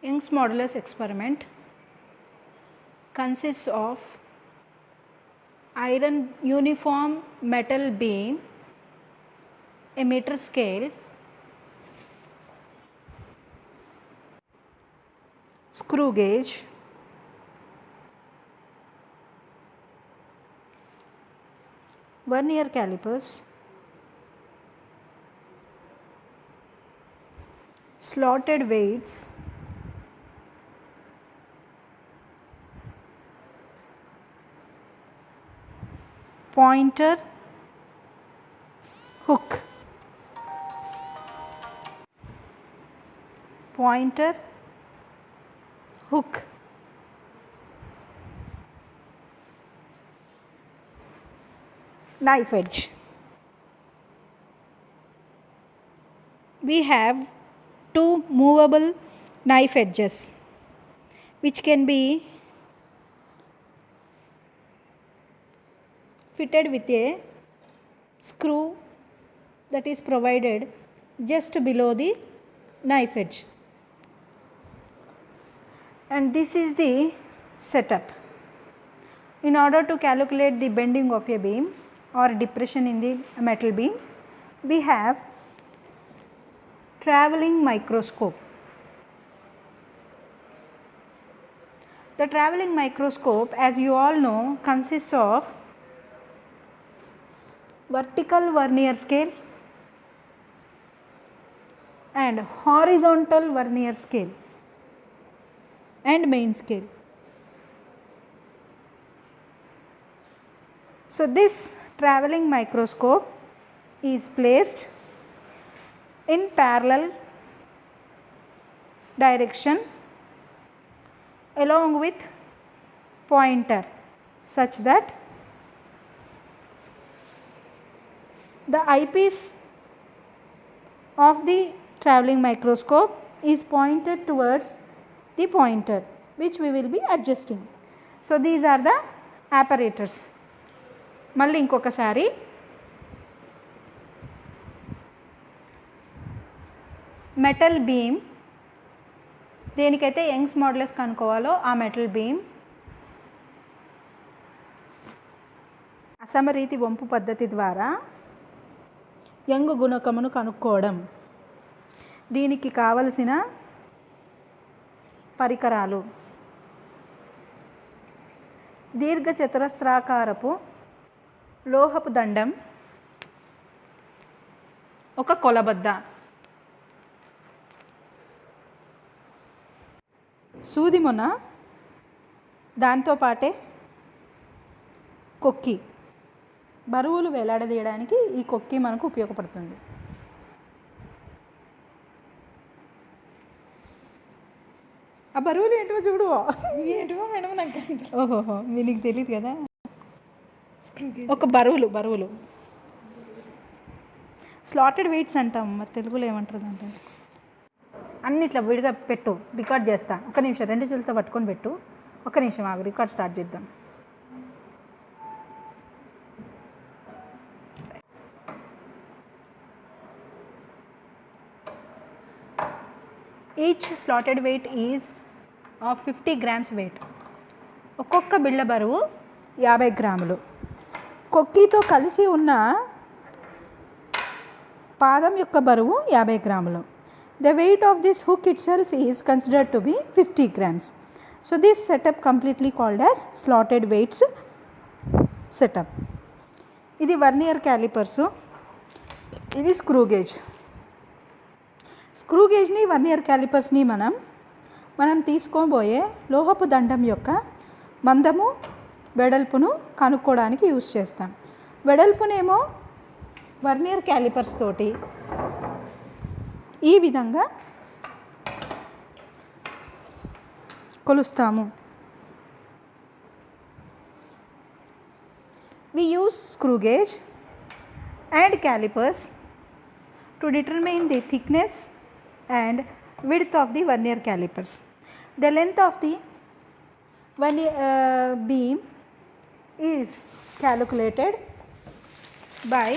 Young's modulus experiment consists of iron uniform metal beam, a meter scale, screw gauge, vernier calipers, slotted weights, pointer, hook, pointer, hook, knife edge. We have two movable knife edges which can be fitted with a screw that is provided just below the knife edge, and this is the setup. In order to calculate the bending of a beam or depression in the metal beam, we have travelling microscope. The travelling microscope, as you all know, consists of vertical vernier scale and horizontal vernier scale and main scale. So, this travelling microscope is placed in parallel direction along with pointer, such that the eyepiece of the travelling microscope is pointed towards the pointer, which we will be adjusting. So, these are the apparatus. మళ్ళీ ఇంకొకసారి metal beam, దేనికైతే Young's modulus కనుక్కోవాలో ఆ metal beam అసమరీతి వంపు పద్ధతి ద్వారా young గుణకమును కనుక్కోవడం. దీనికి కావలసిన పరికరాలు: దీర్ఘచతురస్రాకారపు లోహపు దండం, ఒక కొలబద్ద, సూది మొన, దాంతోపాటే కొక్కి. బరువులు వేలాడదీయడానికి ఈ కొక్కి మనకు ఉపయోగపడుతుంది. ఆ బరువులు ఏంటో చూడు. ఏంటో మేడం నాకు. ఓహోహో, నీకు తెలియదు కదా. ఒక బరువులు స్లాటెడ్ వెయిట్స్ అంటాం, మరి తెలుగులో ఏమంటారు అంటే. అన్ని ఇట్లా విడిగా పెట్టు, రికార్డ్ చేస్తా. ఒక నిమిషం, 2 చేతులతో పట్టుకొని పెట్టు. ఒక నిమిషం ఆగు, రికార్డ్ స్టార్ట్ చేద్దాం. Each slotted weight is of 50 grams weight. ఒక్కొక్క బిళ్ళ బరువు 50 గ్రాములు. కొక్కీతో కలిసి ఉన్న పాదం యొక్క బరువు 50 గ్రాములు. The weight of this hook itself is considered to be 50 grams. So, this setup completely called as slotted weights setup. ఇది వర్నియర్ క్యాలిపర్సు, ఇది స్క్రూ గేజ్. స్క్రూ గేజ్ని వర్నియర్ క్యాలిపర్స్ని మనం తీసుకోబోయే లోహపు దండం యొక్క మందము వెడల్పును కనుక్కోవడానికి యూజ్ చేస్తాం. వెడల్పునేమో వర్నియర్ క్యాలిపర్స్ తోటి ఈ విధంగా కొలుస్తాము. We use screw gauge and calipers to determine the thickness and width of the vernier calipers. The length of the vernier beam is calculated by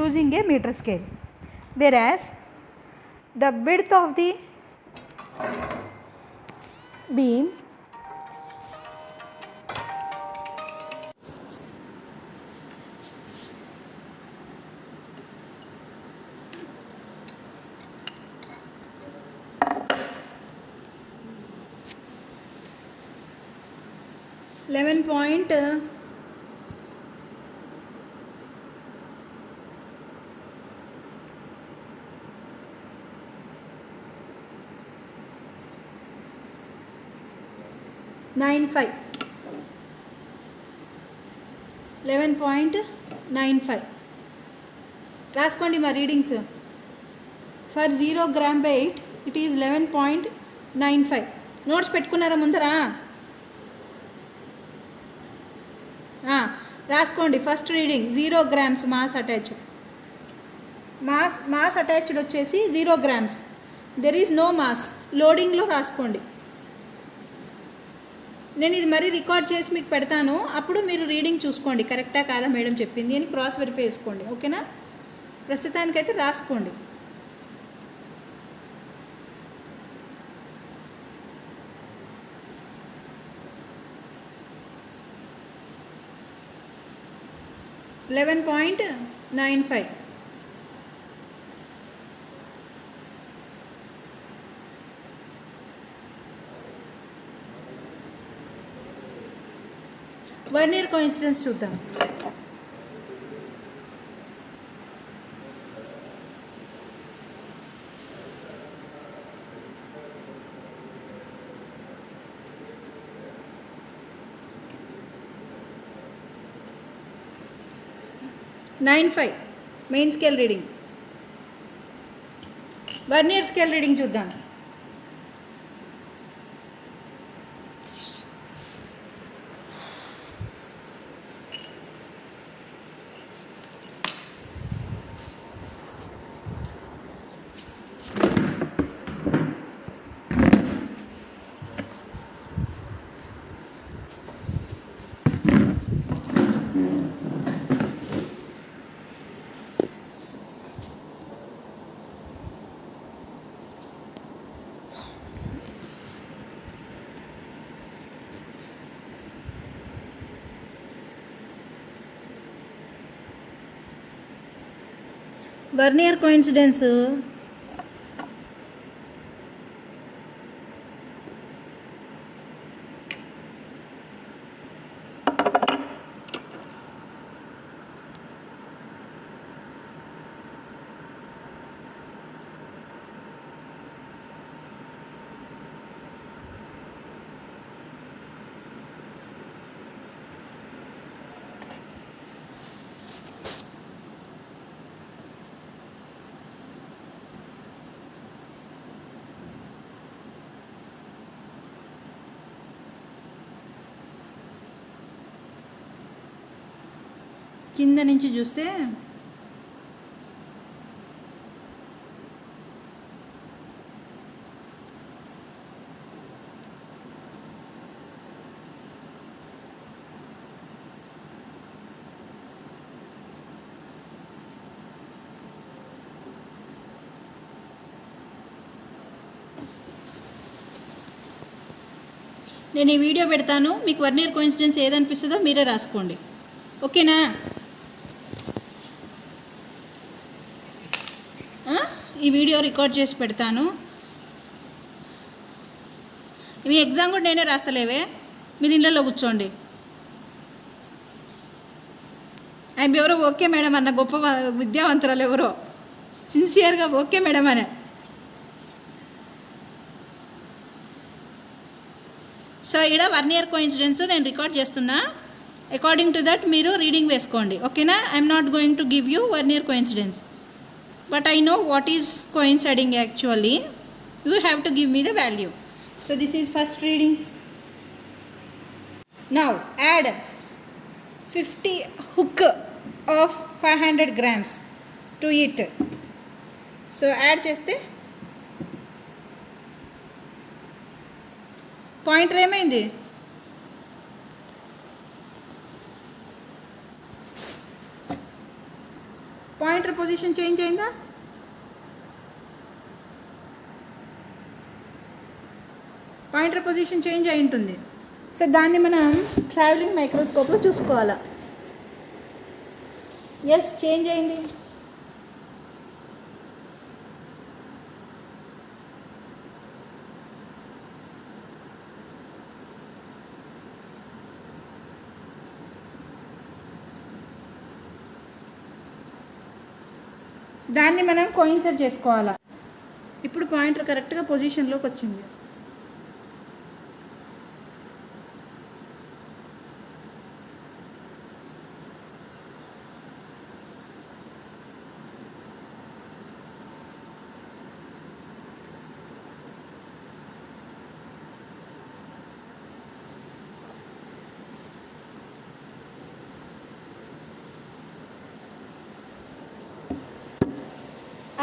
using a meter scale, whereas the width of the B, 11.95 రాసుకోండి మా readings. For 0 gram weight it is 11.95. Notes పెట్టుకున్నారా ముందరా? రాసుకోండి. First reading 0 grams mass attach. Mass attached వచ్చేసి 0 grams. There is no mass. లోడింగ్లో రాసుకోండి. నేను ఇది మరీ రికార్డ్ చేసి మీకు పెడతాను, అప్పుడు మీరు రీడింగ్ చూసుకోండి కరెక్టా కాదా మేడం చెప్పింది అని క్రాస్ వెరిఫై చేసుకోండి. ఓకేనా? ప్రస్తుతానికైతే రాసుకోండి. $11.95. వర్నియర్ కోఇన్సిడెన్స్ చూద్దాం. $9.5 main scale reading. Vernier scale reading చూద్దాం. వర్నియర్ కోఇన్సిడెన్స్ కింద నుంచి చూస్తే నేను ఈ వీడియో పెడతాను, మీకు వర్నియర్ కోఇన్సిడెన్స్ ఏదనిపిస్తుందో మీరే రాసుకోండి. ఓకేనా? ఈ వీడియో రికార్డ్ చేసి పెడతాను. మీ ఎగ్జామ్ కూడా నేనే రాస్తలేవే, మీరు ఇళ్ళల్లో కూర్చోండి. ఆయన ఎవరో ఓకే మేడం అన్న గొప్ప విద్యావంతురాలు ఎవరో సిన్సియర్గా ఓకే మేడం అనే. సో ఇక్కడ వర్నియర్ కోఇన్సిడెన్స్ నేను రికార్డ్ చేస్తున్నా. అకార్డింగ్ టు దట్ మీరు రీడింగ్ వేసుకోండి. ఓకేనా? I'm not going to give you vernier coincidence, but I know what is coinciding actually. You have to give me the value. So this is first reading. Now add 50 hook of 500 grams to it. So add cheste pointer ఏమైంది? Pointer position change అయిందా? Pointer position change అయి ఉంటుంది. So దాన్ని మనం travelling మైక్రోస్కోప్లో చూసుకోవాలా. Yes, change అయింది. దాన్ని మనం కోయిన్సైడ్ చేసుకోవాలా. ఇప్పుడు పాయింటర్ కరెక్ట్గా పొజిషన్లోకి వచ్చింది.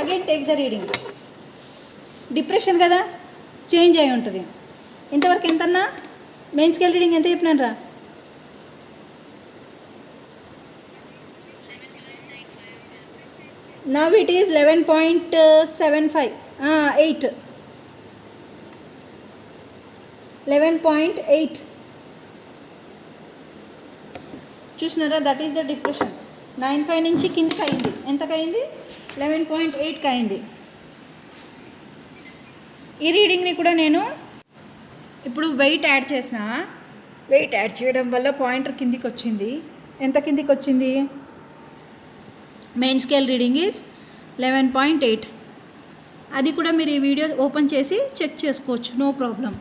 Again take the reading. Depression కదా, చేంజ్ అయి ఉంటుంది. ఇంతవరకు ఎంతన్నా మెయిన్ స్కేల్ రీడింగ్ ఎంత చెప్పినాను రా? నవ్ ఇట్ ఈస్ 11.75 8 11.8 చూసినారా? That is the depression. 9.5 నుంచి కిందకి అయింది. ఎంతకయింది? 11.8కి అయింది. ఈ రీడింగ్ని కూడా నేను ఇప్పుడు వెయిట్ యాడ్ చేసిన. వెయిట్ యాడ్ చేయడం వల్ల పాయింటర్ కిందికి వచ్చింది. ఎంత కిందికి వచ్చింది? Main scale reading is 11.8. అది కూడా మీరు ఈ వీడియో ఓపెన్ చేసి చెక్ చేసుకోవచ్చు, నో ప్రాబ్లం.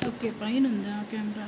ఓకే, పైన ఉందా కెమెరా?